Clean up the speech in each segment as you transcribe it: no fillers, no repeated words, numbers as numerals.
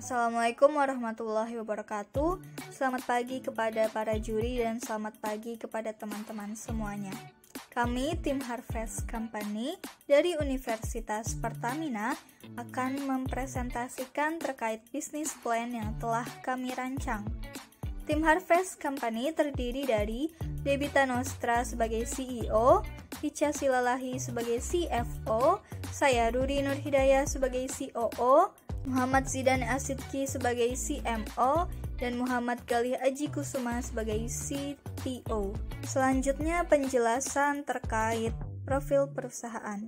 Assalamualaikum warahmatullahi wabarakatuh. Selamat pagi kepada para juri dan selamat pagi kepada teman-teman semuanya. Kami tim Harvest Company dari Universitas Pertamina akan mempresentasikan terkait bisnis plan yang telah kami rancang. Tim Harvest Company terdiri dari Debita Nostra sebagai CEO, Ica Silalahi sebagai CFO, saya Ruri Nur Hidayah sebagai COO, Muhammad Zidan Asidki sebagai CMO, dan Muhammad Galih Aji Kusuma sebagai CTO. Selanjutnya penjelasan terkait profil perusahaan.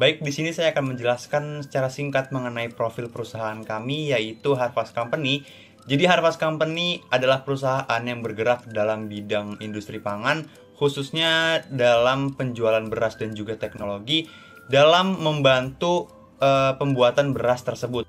Baik, di sini saya akan menjelaskan secara singkat mengenai profil perusahaan kami, yaitu Harvest Company. Jadi Harvest Company adalah perusahaan yang bergerak dalam bidang industri pangan, khususnya dalam penjualan beras dan juga teknologi, dalam membantu pembuatan beras tersebut.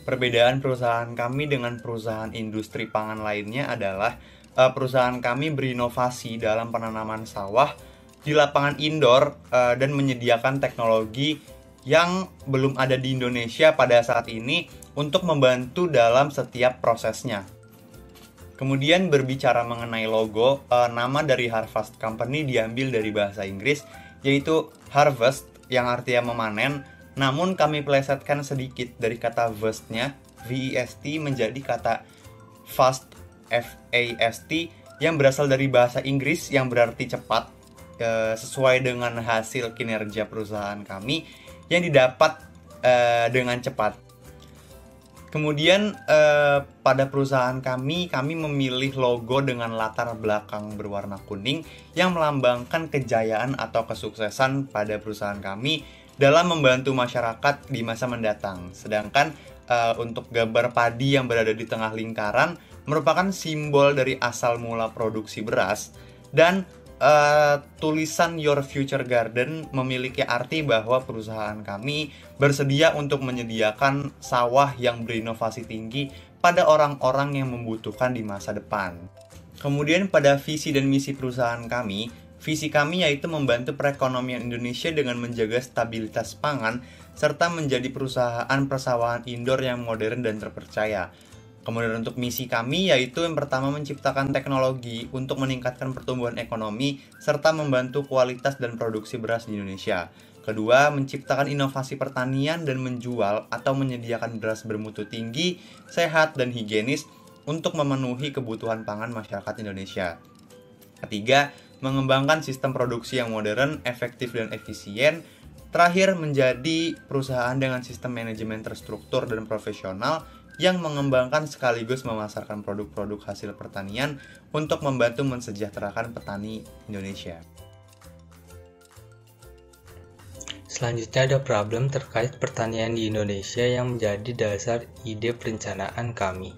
Perbedaan perusahaan kami dengan perusahaan industri pangan lainnya adalah perusahaan kami berinovasi dalam penanaman sawah di lapangan indoor dan menyediakan teknologi yang belum ada di Indonesia pada saat ini untuk membantu dalam setiap prosesnya. Kemudian berbicara mengenai logo, nama dari Harvest Company diambil dari bahasa Inggris, yaitu harvest yang artinya memanen, namun kami plesetkan sedikit dari kata vest-nya, V-E-S-T, menjadi kata fast, F-A-S-T, yang berasal dari bahasa Inggris yang berarti cepat, sesuai dengan hasil kinerja perusahaan kami yang didapat dengan cepat. Kemudian pada perusahaan kami memilih logo dengan latar belakang berwarna kuning yang melambangkan kejayaan atau kesuksesan pada perusahaan kami dalam membantu masyarakat di masa mendatang. Sedangkan untuk gambar padi yang berada di tengah lingkaran merupakan simbol dari asal mula produksi beras, dan tulisan Your Future Garden memiliki arti bahwa perusahaan kami bersedia untuk menyediakan sawah yang berinovasi tinggi pada orang-orang yang membutuhkan di masa depan. Kemudian pada visi dan misi perusahaan kami, visi kami yaitu membantu perekonomian Indonesia dengan menjaga stabilitas pangan serta menjadi perusahaan persawahan indoor yang modern dan terpercaya. Kemudian untuk misi kami yaitu yang pertama menciptakan teknologi untuk meningkatkan pertumbuhan ekonomi serta membantu kualitas dan produksi beras di Indonesia. Kedua, menciptakan inovasi pertanian dan menjual atau menyediakan beras bermutu tinggi, sehat, dan higienis untuk memenuhi kebutuhan pangan masyarakat Indonesia. Ketiga, mengembangkan sistem produksi yang modern, efektif, dan efisien. Terakhir, menjadi perusahaan dengan sistem manajemen terstruktur dan profesional yang mengembangkan sekaligus memasarkan produk-produk hasil pertanian untuk membantu mensejahterakan petani Indonesia. Selanjutnya ada problem terkait pertanian di Indonesia yang menjadi dasar ide perencanaan kami.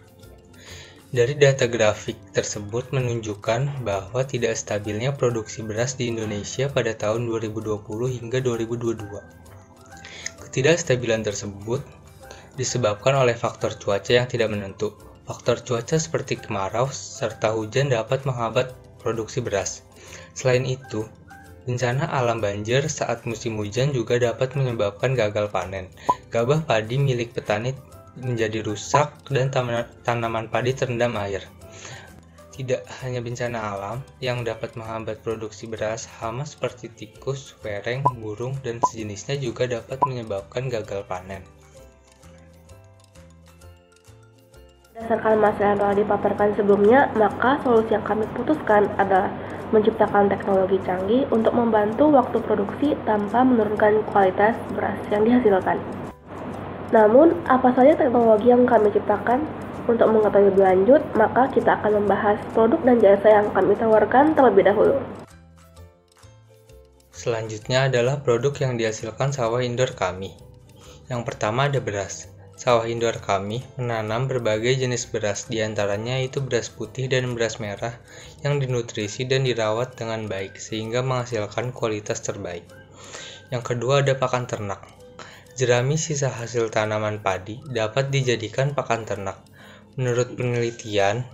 Dari data grafik tersebut menunjukkan bahwa tidak stabilnya produksi beras di Indonesia pada tahun 2020 hingga 2022. Ketidakstabilan tersebut disebabkan oleh faktor cuaca yang tidak menentu. Faktor cuaca seperti kemarau serta hujan dapat menghambat produksi beras. Selain itu, bencana alam banjir saat musim hujan juga dapat menyebabkan gagal panen. Gabah padi milik petani menjadi rusak dan tanaman padi terendam air. Tidak hanya bencana alam yang dapat menghambat produksi beras, hama seperti tikus, wereng, burung, dan sejenisnya juga dapat menyebabkan gagal panen. Berdasarkan masalah yang telah dipaparkan sebelumnya, maka solusi yang kami putuskan adalah menciptakan teknologi canggih untuk membantu waktu produksi tanpa menurunkan kualitas beras yang dihasilkan. Namun, apa saja teknologi yang kami ciptakan? Untuk mengetahui lebih lanjut, maka kita akan membahas produk dan jasa yang kami tawarkan terlebih dahulu. Selanjutnya adalah produk yang dihasilkan sawah indoor kami. Yang pertama ada beras. Sawah indoor kami menanam berbagai jenis beras, diantaranya yaitu beras putih dan beras merah yang dinutrisi dan dirawat dengan baik sehingga menghasilkan kualitas terbaik. Yang kedua ada pakan ternak. Jerami sisa hasil tanaman padi dapat dijadikan pakan ternak. Menurut penelitian,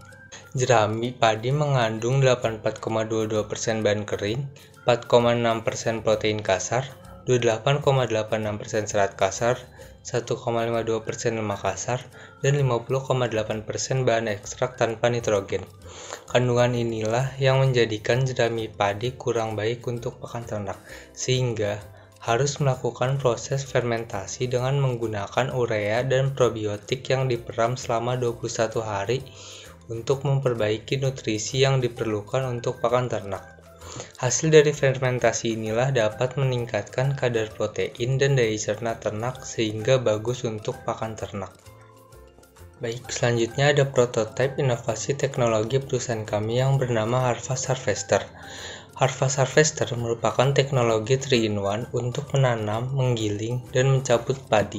jerami padi mengandung 84,22% bahan kering, 4,6% protein kasar, 28,86% serat kasar, 1,52% lemak kasar, dan 50,8% bahan ekstrak tanpa nitrogen. Kandungan inilah yang menjadikan jerami padi kurang baik untuk pakan ternak, sehingga harus melakukan proses fermentasi dengan menggunakan urea dan probiotik yang diperam selama 21 hari untuk memperbaiki nutrisi yang diperlukan untuk pakan ternak. Hasil dari fermentasi inilah dapat meningkatkan kadar protein dan daya cerna ternak sehingga bagus untuk pakan ternak. Baik, selanjutnya ada prototipe inovasi teknologi perusahaan kami yang bernama Harvest Harvester. Harvest Harvester merupakan teknologi 3-in-1 untuk menanam, menggiling, dan mencabut padi.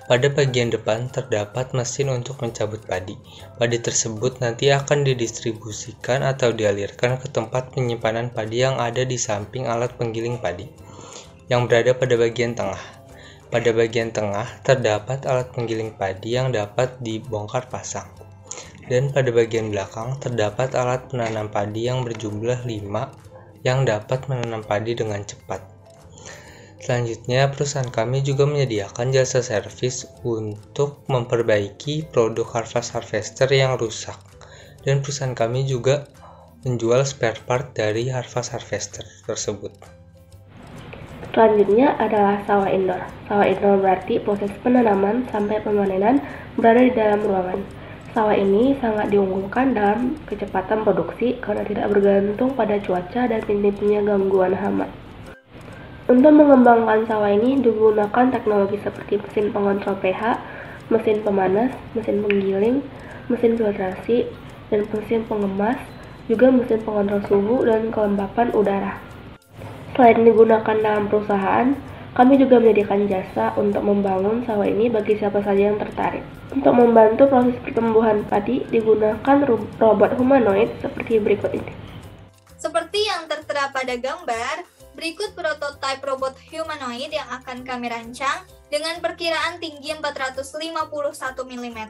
Pada bagian depan terdapat mesin untuk mencabut padi. Padi tersebut nanti akan didistribusikan atau dialirkan ke tempat penyimpanan padi yang ada di samping alat penggiling padi, yang berada pada bagian tengah. Pada bagian tengah terdapat alat penggiling padi yang dapat dibongkar pasang. Dan pada bagian belakang terdapat alat penanam padi yang berjumlah 5 yang dapat menanam padi dengan cepat. Selanjutnya, perusahaan kami juga menyediakan jasa servis untuk memperbaiki produk Harvest Harvester yang rusak. Dan perusahaan kami juga menjual spare part dari Harvest Harvester tersebut. Selanjutnya adalah sawah indoor. Sawah indoor berarti proses penanaman sampai pemanenan berada di dalam ruangan. Sawah ini sangat diunggulkan dalam kecepatan produksi karena tidak bergantung pada cuaca dan minimnya gangguan hama. Untuk mengembangkan sawah ini digunakan teknologi seperti mesin pengontrol pH, mesin pemanas, mesin penggiling, mesin filtrasi, dan mesin pengemas, juga mesin pengontrol suhu dan kelembapan udara. Selain digunakan dalam perusahaan, kami juga menyediakan jasa untuk membangun sawah ini bagi siapa saja yang tertarik. Untuk membantu proses pertumbuhan padi, digunakan robot humanoid seperti berikut ini. Seperti yang tertera pada gambar, berikut prototipe robot humanoid yang akan kami rancang dengan perkiraan tinggi 451 mm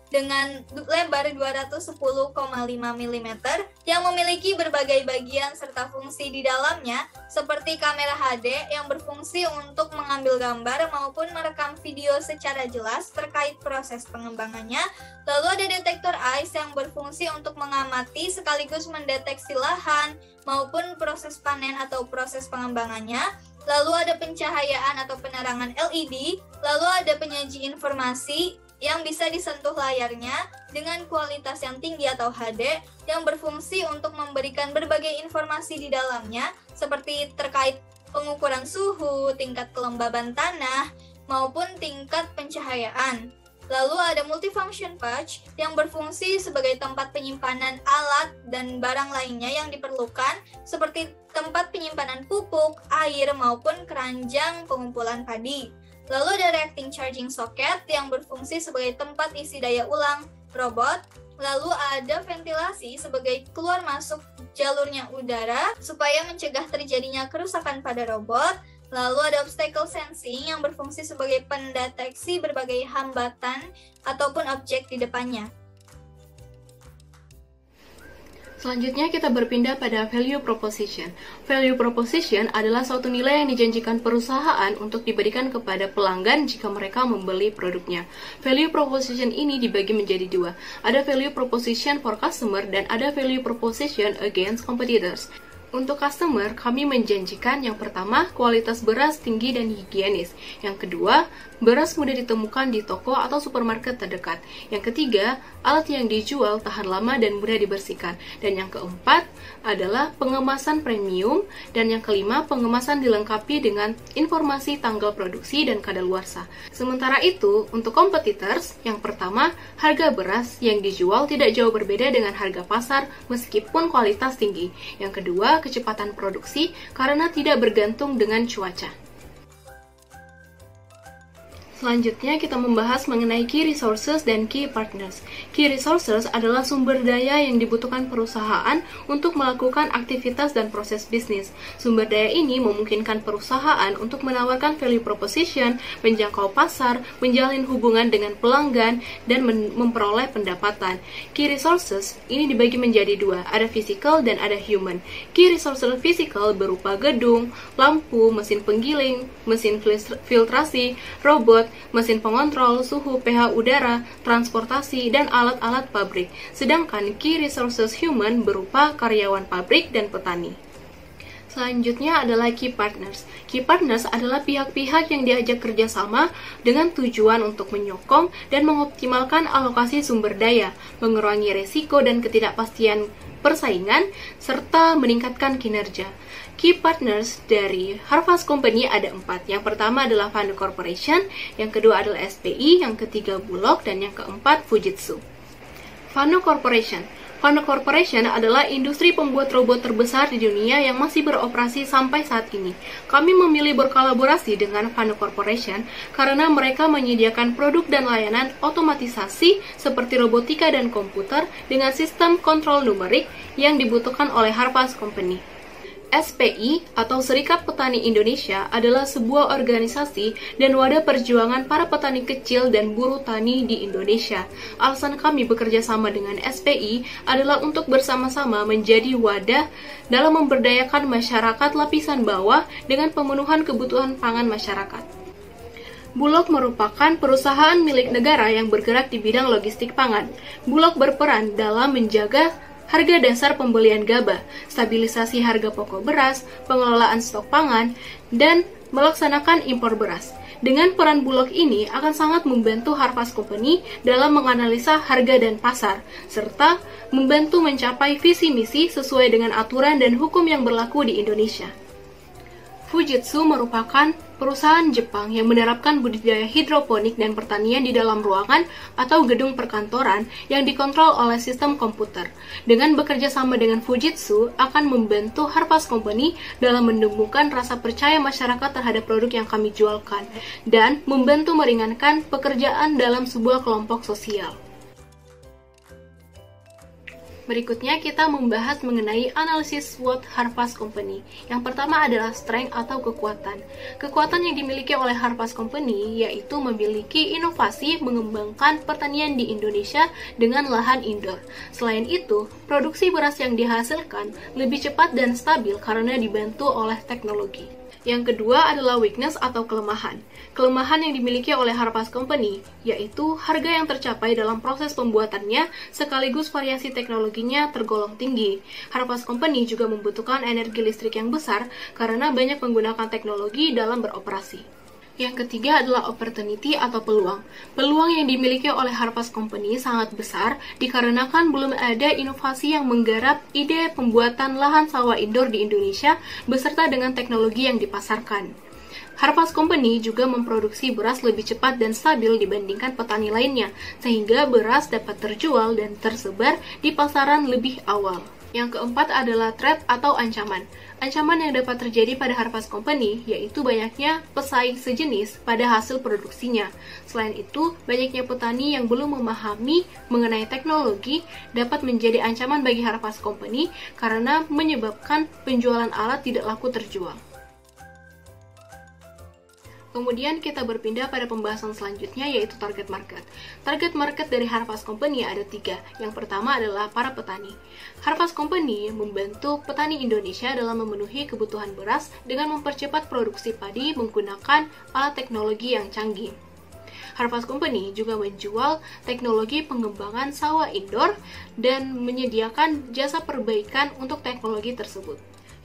dengan lebar 210,5 mm yang memiliki berbagai bagian serta fungsi di dalamnya seperti kamera HD yang berfungsi untuk mengambil gambar maupun merekam video secara jelas terkait proses pengembangannya. Lalu ada detektor ice yang berfungsi untuk mengamati sekaligus mendeteksi lahan maupun proses panen atau proses pengembangannya. Lalu ada pencahayaan atau penerangan LED, lalu ada penyaji informasi yang bisa disentuh layarnya dengan kualitas yang tinggi atau HD yang berfungsi untuk memberikan berbagai informasi di dalamnya seperti terkait pengukuran suhu, tingkat kelembaban tanah, maupun tingkat pencahayaan. Lalu ada multifunction pouch yang berfungsi sebagai tempat penyimpanan alat dan barang lainnya yang diperlukan seperti tempat penyimpanan pupuk, air, maupun keranjang pengumpulan padi. Lalu ada reacting charging socket yang berfungsi sebagai tempat isi daya ulang robot. Lalu ada ventilasi sebagai keluar masuk jalurnya udara supaya mencegah terjadinya kerusakan pada robot. Lalu ada obstacle sensing yang berfungsi sebagai pendeteksi berbagai hambatan ataupun objek di depannya. Selanjutnya kita berpindah pada value proposition. Value proposition adalah suatu nilai yang dijanjikan perusahaan untuk diberikan kepada pelanggan jika mereka membeli produknya. Value proposition ini dibagi menjadi dua. Ada value proposition for customer dan ada value proposition against competitors. Untuk customer, kami menjanjikan yang pertama, kualitas beras tinggi dan higienis. Yang kedua, beras mudah ditemukan di toko atau supermarket terdekat. Yang ketiga, alat yang dijual tahan lama dan mudah dibersihkan. Dan yang keempat adalah pengemasan premium. Dan yang kelima, pengemasan dilengkapi dengan informasi tanggal produksi dan kadaluarsa. Sementara itu, untuk competitors, yang pertama, harga beras yang dijual tidak jauh berbeda dengan harga pasar meskipun kualitas tinggi. Yang kedua, kecepatan produksi karena tidak bergantung dengan cuaca. Selanjutnya kita membahas mengenai key resources dan key partners. Key resources adalah sumber daya yang dibutuhkan perusahaan untuk melakukan aktivitas dan proses bisnis. Sumber daya ini memungkinkan perusahaan untuk menawarkan value proposition, menjangkau pasar, menjalin hubungan dengan pelanggan, dan memperoleh pendapatan. Key resources ini dibagi menjadi dua, ada physical dan ada human. Key resources physical berupa gedung, lampu, mesin penggiling, mesin filtrasi, robot, mesin pengontrol, suhu, pH udara, transportasi, dan alat-alat pabrik. Sedangkan key resources human berupa karyawan pabrik dan petani. Selanjutnya adalah key partners. Key partners adalah pihak-pihak yang diajak kerjasama dengan tujuan untuk menyokong dan mengoptimalkan alokasi sumber daya, mengurangi resiko dan ketidakpastian persaingan, serta meningkatkan kinerja. Key partners dari Harvest Company ada 4. Yang pertama adalah Fano Corporation, yang kedua adalah SPI, yang ketiga Bulog, dan yang keempat Fujitsu. Fano Corporation. Fano Corporation adalah industri pembuat robot terbesar di dunia yang masih beroperasi sampai saat ini. Kami memilih berkolaborasi dengan Fano Corporation karena mereka menyediakan produk dan layanan otomatisasi seperti robotika dan komputer dengan sistem kontrol numerik yang dibutuhkan oleh Harvest Company. SPI atau Serikat Petani Indonesia adalah sebuah organisasi dan wadah perjuangan para petani kecil dan buruh tani di Indonesia. Alasan kami bekerja sama dengan SPI adalah untuk bersama-sama menjadi wadah dalam memberdayakan masyarakat lapisan bawah dengan pemenuhan kebutuhan pangan masyarakat. Bulog merupakan perusahaan milik negara yang bergerak di bidang logistik pangan. Bulog berperan dalam menjaga harga dasar pembelian gabah, stabilisasi harga pokok beras, pengelolaan stok pangan, dan melaksanakan impor beras. Dengan peran Bulog ini akan sangat membantu Harvest Company dalam menganalisa harga dan pasar, serta membantu mencapai visi misi sesuai dengan aturan dan hukum yang berlaku di Indonesia. Fujitsu merupakan perusahaan Jepang yang menerapkan budidaya hidroponik dan pertanian di dalam ruangan atau gedung perkantoran yang dikontrol oleh sistem komputer. Dengan bekerja sama dengan Fujitsu akan membantu Harvest Company dalam menumbuhkan rasa percaya masyarakat terhadap produk yang kami jualkan dan membantu meringankan pekerjaan dalam sebuah kelompok sosial. Berikutnya kita membahas mengenai analisis SWOT Harvest Company. Yang pertama adalah strength atau kekuatan. Kekuatan yang dimiliki oleh Harvest Company yaitu memiliki inovasi mengembangkan pertanian di Indonesia dengan lahan indoor. Selain itu, produksi beras yang dihasilkan lebih cepat dan stabil karena dibantu oleh teknologi. Yang kedua adalah weakness atau kelemahan. Kelemahan yang dimiliki oleh Harvest Company yaitu harga yang tercapai dalam proses pembuatannya sekaligus variasi teknologinya tergolong tinggi. Harvest Company juga membutuhkan energi listrik yang besar karena banyak menggunakan teknologi dalam beroperasi. Yang ketiga adalah opportunity atau peluang. Peluang yang dimiliki oleh Harvest Company sangat besar dikarenakan belum ada inovasi yang menggarap ide pembuatan lahan sawah indoor di Indonesia beserta dengan teknologi yang dipasarkan. Harvest Company juga memproduksi beras lebih cepat dan stabil dibandingkan petani lainnya, sehingga beras dapat terjual dan tersebar di pasaran lebih awal. Yang keempat adalah threat atau ancaman. Ancaman yang dapat terjadi pada Harvest Company yaitu banyaknya pesaing sejenis pada hasil produksinya. Selain itu, banyaknya petani yang belum memahami mengenai teknologi dapat menjadi ancaman bagi Harvest Company karena menyebabkan penjualan alat tidak laku terjual. Kemudian kita berpindah pada pembahasan selanjutnya yaitu target market. Target market dari Harvest Company ada 3. Yang pertama adalah para petani. Harvest Company membantu petani Indonesia dalam memenuhi kebutuhan beras dengan mempercepat produksi padi menggunakan alat teknologi yang canggih. Harvest Company juga menjual teknologi pengembangan sawah indoor dan menyediakan jasa perbaikan untuk teknologi tersebut.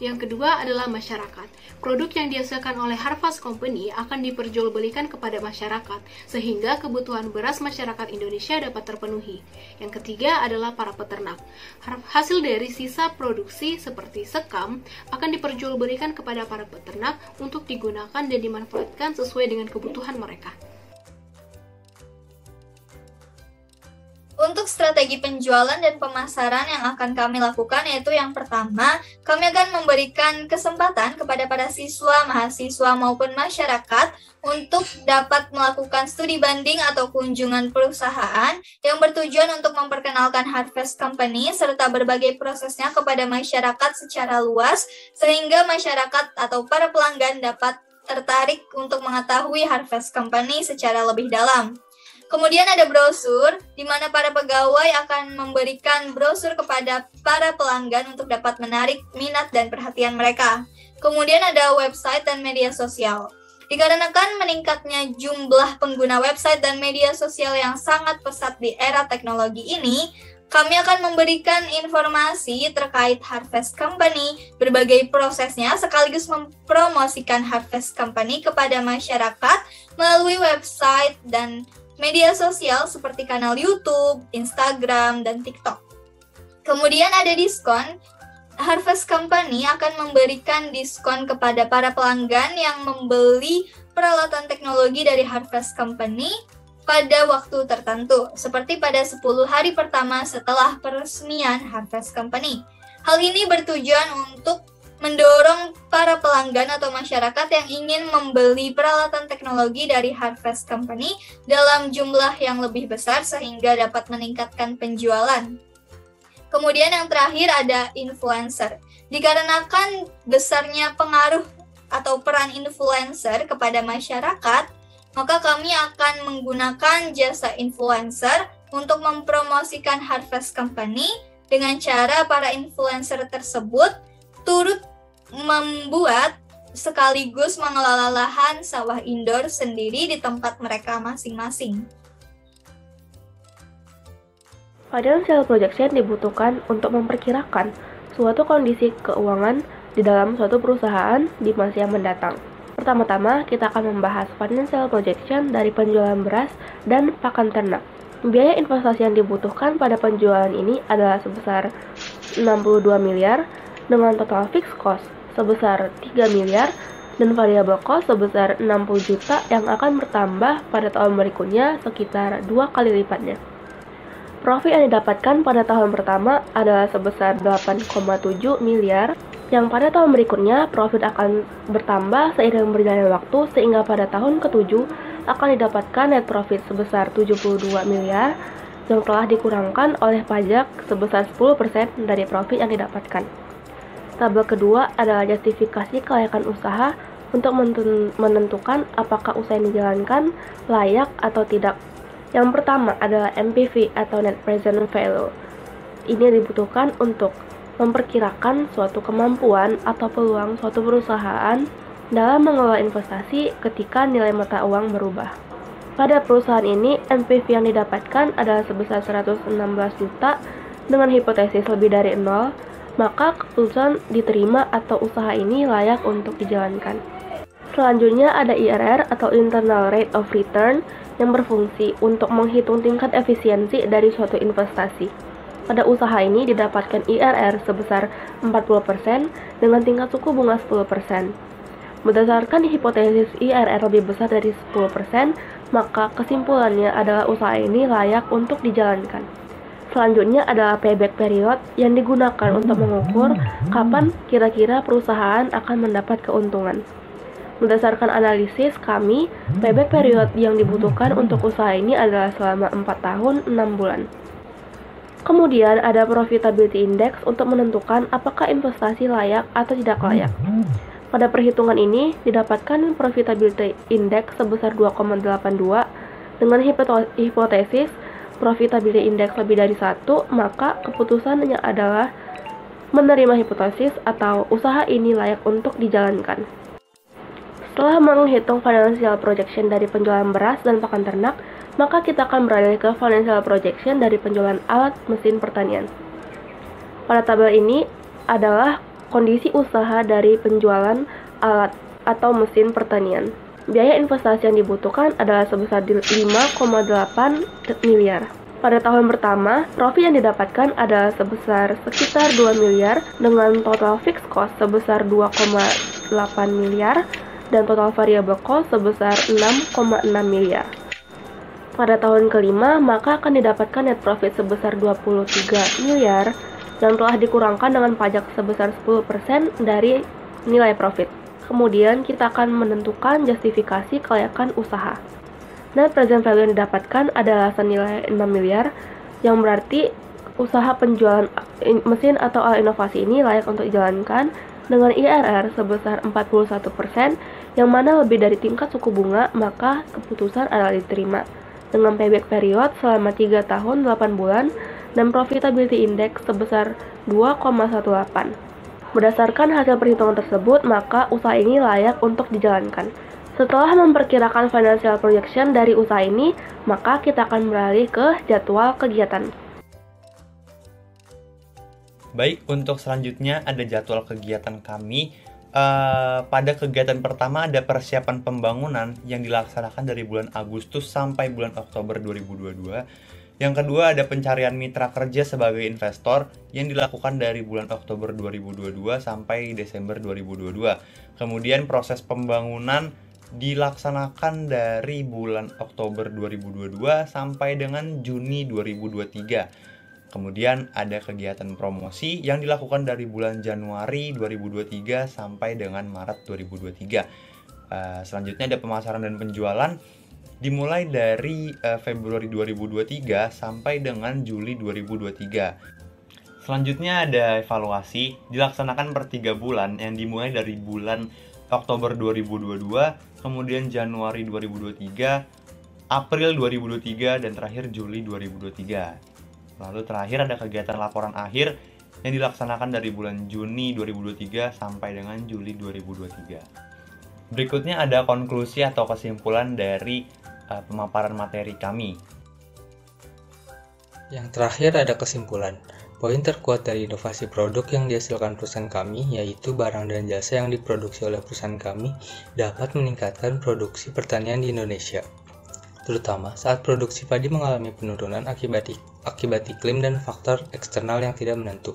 Yang kedua adalah masyarakat. Produk yang dihasilkan oleh Harvest Company akan diperjualbelikan kepada masyarakat, sehingga kebutuhan beras masyarakat Indonesia dapat terpenuhi. Yang ketiga adalah para peternak. Hasil dari sisa produksi seperti sekam akan diperjualbelikan kepada para peternak untuk digunakan dan dimanfaatkan sesuai dengan kebutuhan mereka. Untuk strategi penjualan dan pemasaran yang akan kami lakukan yaitu yang pertama, kami akan memberikan kesempatan kepada para siswa, mahasiswa maupun masyarakat untuk dapat melakukan studi banding atau kunjungan perusahaan yang bertujuan untuk memperkenalkan Harvest Company serta berbagai prosesnya kepada masyarakat secara luas sehingga masyarakat atau para pelanggan dapat tertarik untuk mengetahui Harvest Company secara lebih dalam. Kemudian ada brosur, di mana para pegawai akan memberikan brosur kepada para pelanggan untuk dapat menarik minat dan perhatian mereka. Kemudian ada website dan media sosial. Dikarenakan meningkatnya jumlah pengguna website dan media sosial yang sangat pesat di era teknologi ini, kami akan memberikan informasi terkait Harvest Company, berbagai prosesnya, sekaligus mempromosikan Harvest Company kepada masyarakat melalui website dan media sosial seperti kanal YouTube, Instagram, dan TikTok. Kemudian ada diskon. Harvest Company akan memberikan diskon kepada para pelanggan yang membeli peralatan teknologi dari Harvest Company pada waktu tertentu, seperti pada 10 hari pertama setelah peresmian Harvest Company. Hal ini bertujuan untuk mendorong para pelanggan atau masyarakat yang ingin membeli peralatan teknologi dari Harvest Company dalam jumlah yang lebih besar sehingga dapat meningkatkan penjualan. Kemudian yang terakhir ada influencer. Dikarenakan besarnya pengaruh atau peran influencer kepada masyarakat, maka kami akan menggunakan jasa influencer untuk mempromosikan Harvest Company dengan cara para influencer tersebut turut membuat sekaligus mengelola lahan sawah indoor sendiri di tempat mereka masing-masing. Financial projection dibutuhkan untuk memperkirakan suatu kondisi keuangan di dalam suatu perusahaan di masa yang mendatang. Pertama-tama, kita akan membahas financial projection dari penjualan beras dan pakan ternak. Biaya investasi yang dibutuhkan pada penjualan ini adalah sebesar 62 miliar dengan total fixed cost sebesar 3 miliar dan variable cost sebesar 60 juta yang akan bertambah pada tahun berikutnya sekitar 2 kali lipatnya. Profit yang didapatkan pada tahun pertama adalah sebesar 8,7 miliar, yang pada tahun berikutnya profit akan bertambah seiring berjalannya waktu sehingga pada tahun ke-7 akan didapatkan net profit sebesar 72 miliar yang telah dikurangkan oleh pajak sebesar 10% dari profit yang didapatkan. Tabel kedua adalah justifikasi kelayakan usaha untuk menentukan apakah usaha yang dijalankan layak atau tidak. Yang pertama adalah NPV atau Net Present Value. Ini dibutuhkan untuk memperkirakan suatu kemampuan atau peluang suatu perusahaan dalam mengelola investasi ketika nilai mata uang berubah. Pada perusahaan ini, NPV yang didapatkan adalah sebesar 116 juta dengan hipotesis lebih dari 0, maka keputusan diterima atau usaha ini layak untuk dijalankan. Selanjutnya ada IRR atau Internal Rate of Return yang berfungsi untuk menghitung tingkat efisiensi dari suatu investasi. Pada usaha ini didapatkan IRR sebesar 40% dengan tingkat suku bunga 10%. Berdasarkan hipotesis IRR lebih besar dari 10%, maka kesimpulannya adalah usaha ini layak untuk dijalankan. Selanjutnya adalah payback period yang digunakan untuk mengukur kapan kira-kira perusahaan akan mendapat keuntungan. Berdasarkan analisis kami, payback period yang dibutuhkan untuk usaha ini adalah selama 4 tahun 6 bulan. Kemudian ada profitability index untuk menentukan apakah investasi layak atau tidak layak. Pada perhitungan ini didapatkan profitability index sebesar 2,82 dengan hipotesis profitability index lebih dari 1, maka keputusannya adalah menerima hipotesis atau usaha ini layak untuk dijalankan. Setelah menghitung financial projection dari penjualan beras dan pakan ternak, maka kita akan beralih ke financial projection dari penjualan alat mesin pertanian. Pada tabel ini adalah kondisi usaha dari penjualan alat atau mesin pertanian. Biaya investasi yang dibutuhkan adalah sebesar 5,8 miliar. Pada tahun pertama, profit yang didapatkan adalah sebesar sekitar 2 miliar dengan total fixed cost sebesar 2,8 miliar dan total variable cost sebesar 6,6 miliar. Pada tahun kelima, maka akan didapatkan net profit sebesar 23 miliar yang telah dikurangkan dengan pajak sebesar 10% dari nilai profit. Kemudian kita akan menentukan justifikasi kelayakan usaha. Net present value yang didapatkan adalah senilai 6 miliar, yang berarti usaha penjualan mesin atau alat inovasi ini layak untuk dijalankan dengan IRR sebesar 41%, yang mana lebih dari tingkat suku bunga, maka keputusan adalah diterima. Dengan payback period selama 3 tahun 8 bulan dan profitability index sebesar 2,18. Berdasarkan hasil perhitungan tersebut, maka usaha ini layak untuk dijalankan. Setelah memperkirakan financial projection dari usaha ini, maka kita akan beralih ke jadwal kegiatan. Baik, untuk selanjutnya ada jadwal kegiatan kami. Pada kegiatan pertama ada persiapan pembangunan yang dilaksanakan dari bulan Agustus sampai bulan Oktober 2022. Yang kedua ada pencarian mitra kerja sebagai investor yang dilakukan dari bulan Oktober 2022 sampai Desember 2022. Kemudian proses pembangunan dilaksanakan dari bulan Oktober 2022 sampai dengan Juni 2023. Kemudian ada kegiatan promosi yang dilakukan dari bulan Januari 2023 sampai dengan Maret 2023. Selanjutnya ada pemasaran dan penjualan dimulai dari Februari 2023 sampai dengan Juli 2023. Selanjutnya ada evaluasi dilaksanakan per 3 bulan yang dimulai dari bulan Oktober 2022, kemudian Januari 2023, April 2023, dan terakhir Juli 2023. Lalu terakhir ada kegiatan laporan akhir yang dilaksanakan dari bulan Juni 2023 sampai dengan Juli 2023. Berikutnya ada konklusi atau kesimpulan dari pemaparan materi kami. Yang terakhir ada kesimpulan. Poin terkuat dari inovasi produk yang dihasilkan perusahaan kami, yaitu barang dan jasa yang diproduksi oleh perusahaan kami, dapat meningkatkan produksi pertanian di Indonesia. Terutama saat produksi padi mengalami penurunan akibat iklim dan faktor eksternal yang tidak menentu.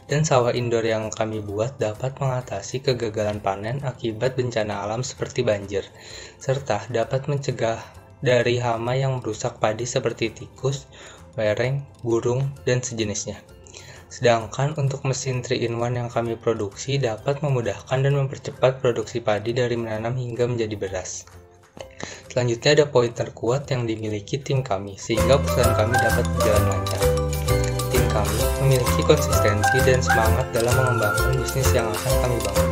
Dan sawah indoor yang kami buat dapat mengatasi kegagalan panen akibat bencana alam seperti banjir, serta dapat mencegah dari hama yang merusak padi seperti tikus, lereng, burung, dan sejenisnya. Sedangkan untuk mesin 3-in-1 yang kami produksi dapat memudahkan dan mempercepat produksi padi dari menanam hingga menjadi beras. Selanjutnya ada poin terkuat yang dimiliki tim kami, sehingga perusahaan kami dapat berjalan lancar. Tim kami memiliki konsistensi dan semangat dalam mengembangkan bisnis yang akan kami bangun.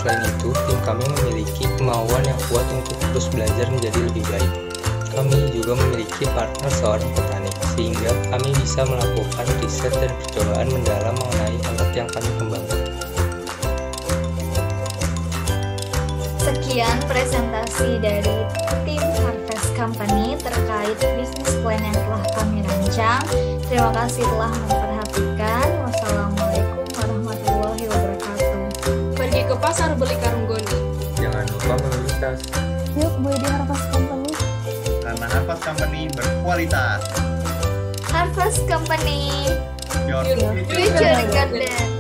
Selain itu, tim kami memiliki kemauan yang kuat untuk terus belajar menjadi lebih baik. Kami juga memiliki partner seorang petani, sehingga kami bisa melakukan riset dan percobaan mendalam mengenai alat yang kami kembangkan. Sekian presentasi dari tim Harvest Company terkait bisnis plan yang telah kami rancang. Terima kasih telah memperhatikan. Wassalamualaikum warahmatullahi wabarakatuh. Pergi ke pasar beli karung goni. Jangan lupa membeli tas. Yuk beli di Harvest Company. Karena Harvest Company berkualitas. Harvest Company, Your future garden.